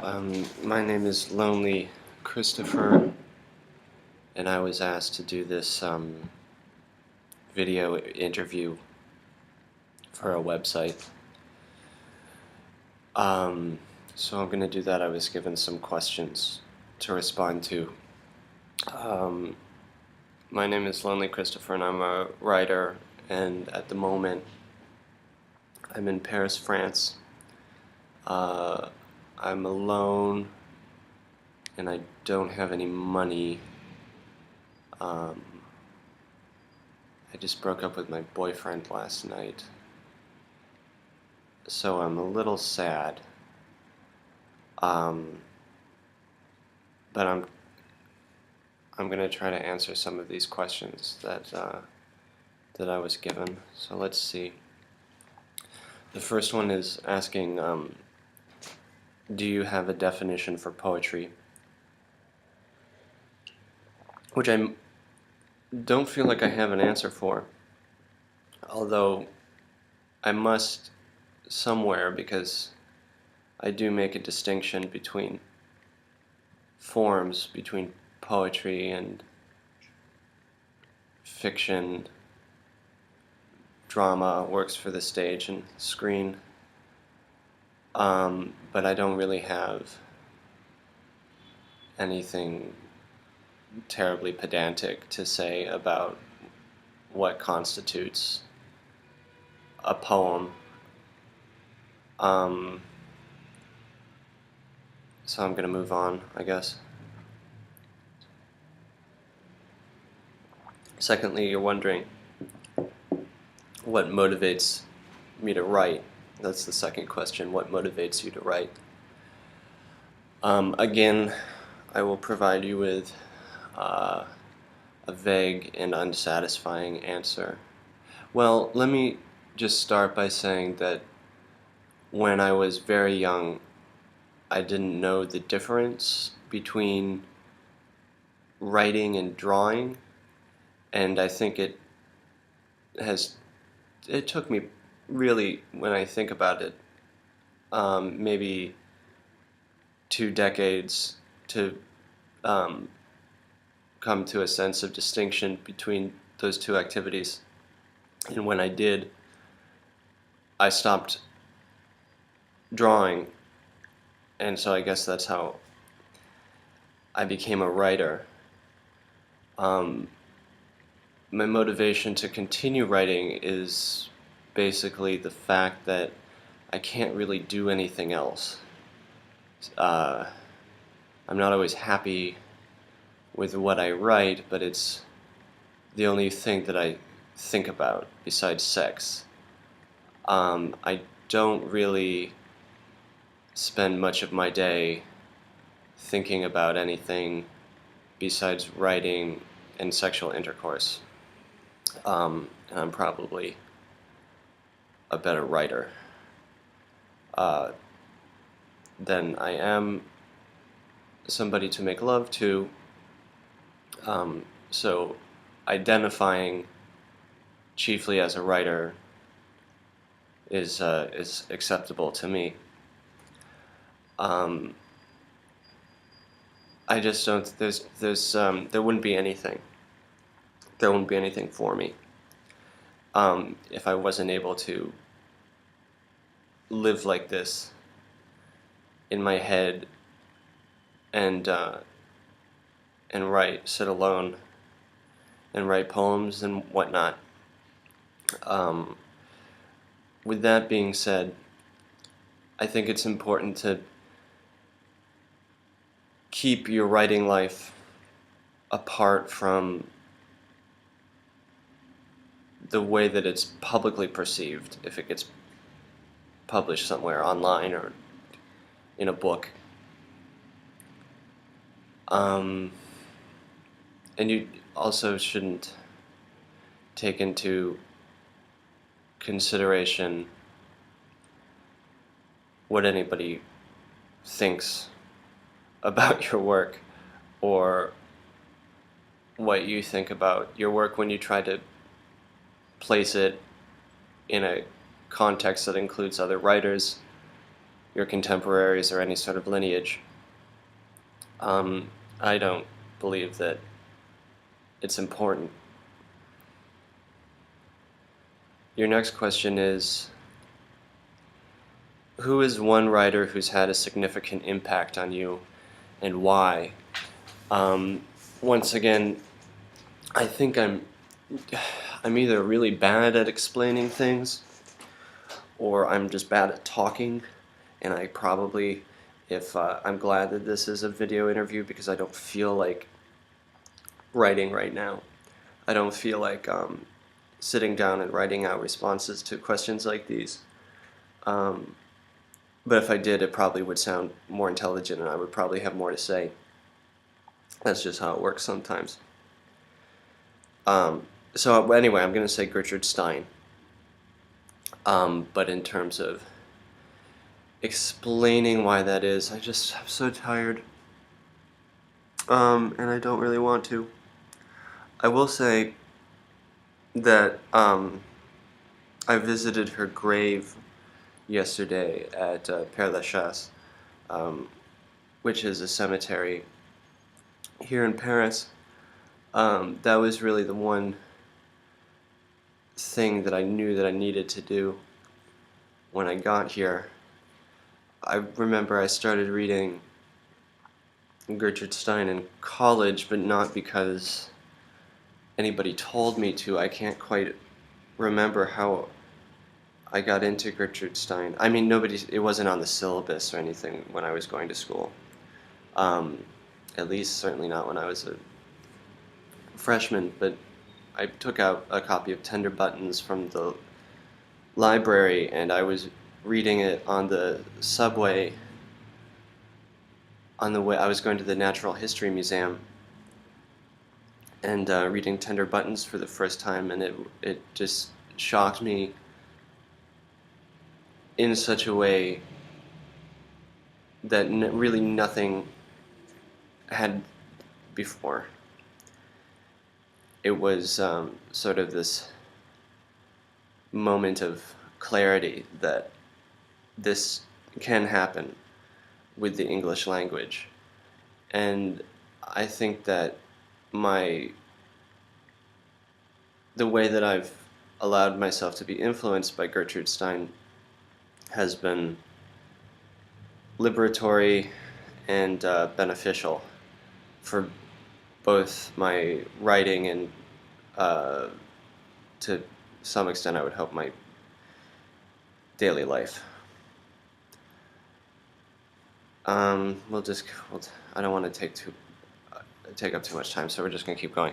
My name is Lonely Christopher, and I was asked to do this video interview for a website. So I'm going to do that. I was given some questions to respond to. My name is Lonely Christopher, and I'm a writer, and at the moment I'm in Paris, France. I'm alone, and I don't have any money. I just broke up with my boyfriend last night, so I'm a little sad. But I'm gonna try to answer some of these questions that I was given. So let's see. The first one is asking, do you have a definition for poetry? Which I don't feel like I have an answer for, although I must somewhere, because I do make a distinction between forms, between poetry and fiction, drama, works for the stage and screen. But I don't really have anything terribly pedantic to say about what constitutes a poem. So I'm going to move on, I guess. Secondly, you're wondering what motivates me to write. That's the second question. What motivates you to write? Again, I will provide you with a vague and unsatisfying answer. Well, let me just start by saying that when I was very young, I didn't know the difference between writing and drawing, and I think it took me, really, when I think about it, maybe 2 decades to come to a sense of distinction between those two activities. And when I did, I stopped drawing, and so I guess that's how I became a writer. My motivation to continue writing is basically the fact that I can't really do anything else. I'm not always happy with what I write, but it's the only thing that I think about besides sex. I don't really spend much of my day thinking about anything besides writing and sexual intercourse. And I'm probably a better writer than I am somebody to make love to. So identifying chiefly as a writer is acceptable to me. I just don't. There wouldn't be anything. There wouldn't be anything for me if I wasn't able to live like this in my head and write, sit alone, and write poems and whatnot. With that being said, I think it's important to keep your writing life apart from the way that it's publicly perceived if it gets published somewhere online or in a book. And you also shouldn't take into consideration what anybody thinks about your work, or what you think about your work when you try to place it in a context that includes other writers, your contemporaries or any sort of lineage. I don't believe that it's important. Your next question is, who is one writer who's had a significant impact on you, and why? Once again, I think I'm either really bad at explaining things, or I'm just bad at talking, and I probably, if I'm glad that this is a video interview because I don't feel like writing right now. I don't feel like sitting down and writing out responses to questions like these. But if I did, it probably would sound more intelligent and I would probably have more to say. That's just how it works sometimes. So anyway, I'm going to say Gertrude Stein. But in terms of explaining why that is, I'm so tired. And I don't really want to. I will say that I visited her grave yesterday at Père Lachaise, which is a cemetery here in Paris. That was really the one thing that I knew that I needed to do when I got here. I remember I started reading Gertrude Stein in college, but not because anybody told me to. I can't quite remember how I got into Gertrude Stein. I mean, it wasn't on the syllabus or anything when I was going to school. At least certainly not when I was a freshman, but I took out a copy of Tender Buttons from the library and I was reading it on the subway on the way. I was going to the Natural History Museum and reading Tender Buttons for the first time, and it just shocked me in such a way that really nothing had before. It was sort of this moment of clarity that this can happen with the English language. And I think that the way that I've allowed myself to be influenced by Gertrude Stein has been liberatory and beneficial for both my writing and to some extent I would hope my daily life. I don't want to take up too much time, so we're just going to keep going.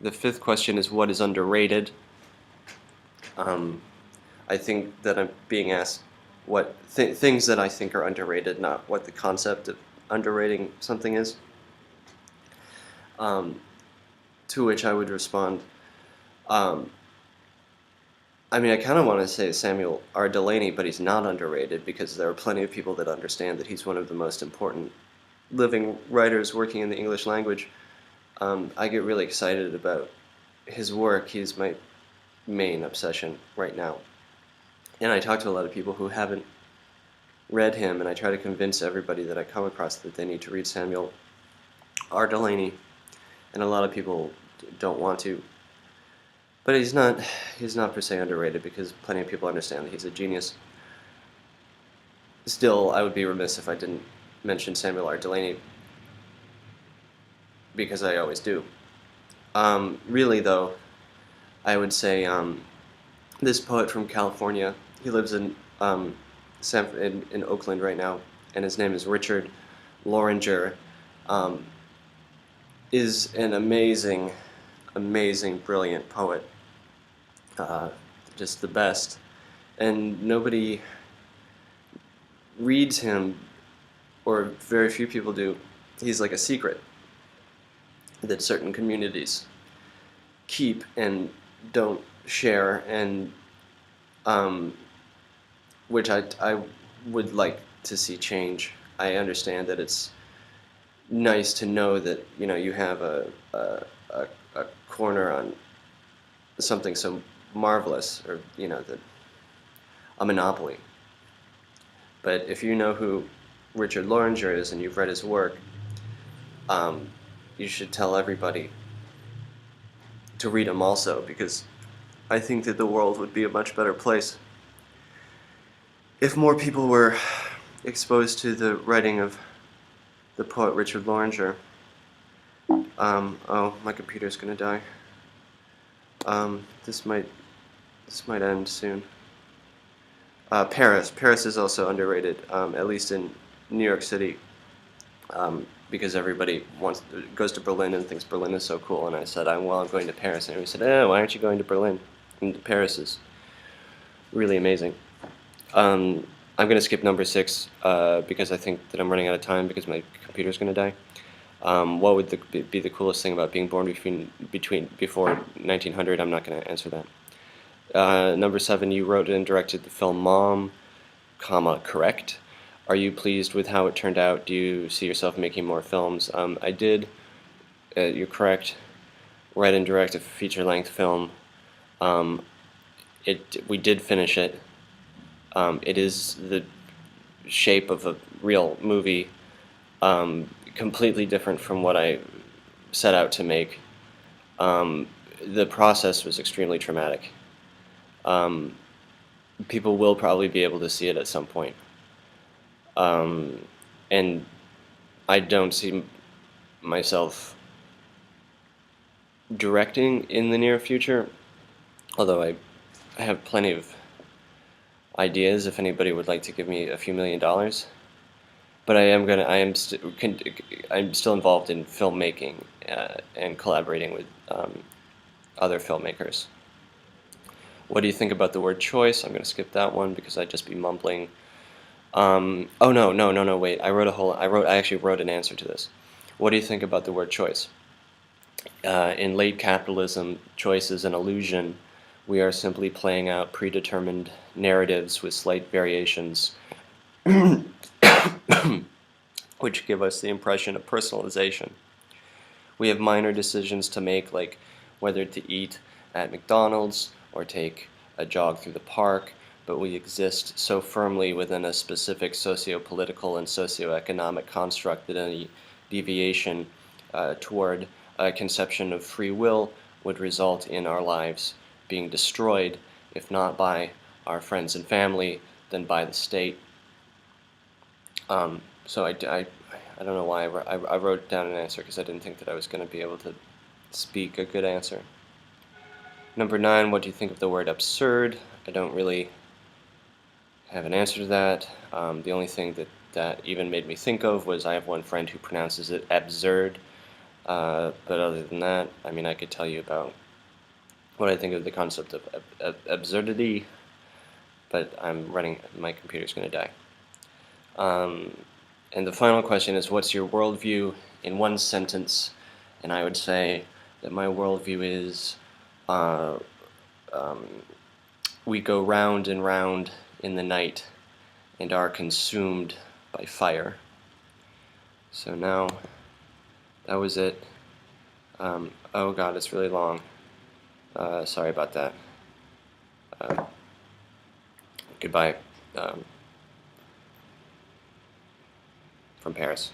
The fifth question is, what is underrated? I think that I'm being asked what things that I think are underrated, not what the concept of underrating something is. To which I would respond, I mean, I kind of want to say Samuel R. Delany, but he's not underrated because there are plenty of people that understand that he's one of the most important living writers working in the English language. I get really excited about his work. He's my main obsession right now. And I talk to a lot of people who haven't read him, and I try to convince everybody that I come across that they need to read Samuel R. Delany. And a lot of people don't want to. But he's not per se underrated because plenty of people understand that he's a genius. Still, I would be remiss if I didn't mention Samuel R. Delany, because I always do. Really, though, I would say this poet from California, he lives in Oakland right now, and his name is Richard Loranger, is an amazing, brilliant poet. Just the best. And nobody reads him, or very few people do. He's like a secret that certain communities keep and don't share, and which I would like to see change. I understand that it's nice to know that you have a corner on something so marvelous, or that a monopoly. But if you know who Richard Loringer is and you've read his work, you should tell everybody to read him also, because I think that the world would be a much better place if more people were exposed to the writing of the poet Richard Loringer. Oh, my computer's gonna die. This might end soon. Paris is also underrated, at least in New York City, because everybody goes to Berlin and thinks Berlin is so cool. And I said, I'm going to Paris, and everybody said, why aren't you going to Berlin? And Paris is really amazing. I'm going to skip number 6 because I think that I'm running out of time because my computer's going to die. What would be the coolest thing about being born before 1900? I'm not going to answer that. Number 7, you wrote and directed the film Mom, correct. Are you pleased with how it turned out? Do you see yourself making more films? I did, you're correct, write and direct a feature-length film. We did finish it. It is the shape of a real movie, completely different from what I set out to make. The process was extremely traumatic. People will probably be able to see it at some point. And I don't see myself directing in the near future, although I have plenty of ideas if anybody would like to give me a few $1,000,000. But I'm still involved in filmmaking and collaborating with other filmmakers. What do you think about the word choice? I'm going to skip that one because I'd just be mumbling. Oh no, wait. I actually wrote an answer to this. What do you think about the word choice? In late capitalism, choice is an illusion. We are simply playing out predetermined narratives with slight variations, which give us the impression of personalization. We have minor decisions to make, like whether to eat at McDonald's or take a jog through the park, but we exist so firmly within a specific socio-political and socio-economic construct that any deviation toward a conception of free will would result in our lives being destroyed, if not by our friends and family, then by the state. So I don't know why I wrote down an answer, because I didn't think that I was going to be able to speak a good answer. Number 9, what do you think of the word absurd? I don't really have an answer to that. The only thing that even made me think of was I have one friend who pronounces it absurd. But other than that, I mean, I could tell you about what I think of the concept of absurdity, but my computer's going to die. And the final question is, what's your worldview in one sentence? And I would say that my worldview is we go round and round in the night and are consumed by fire. So now, that was it. Oh god, it's really long. Sorry about that. Goodbye from Paris.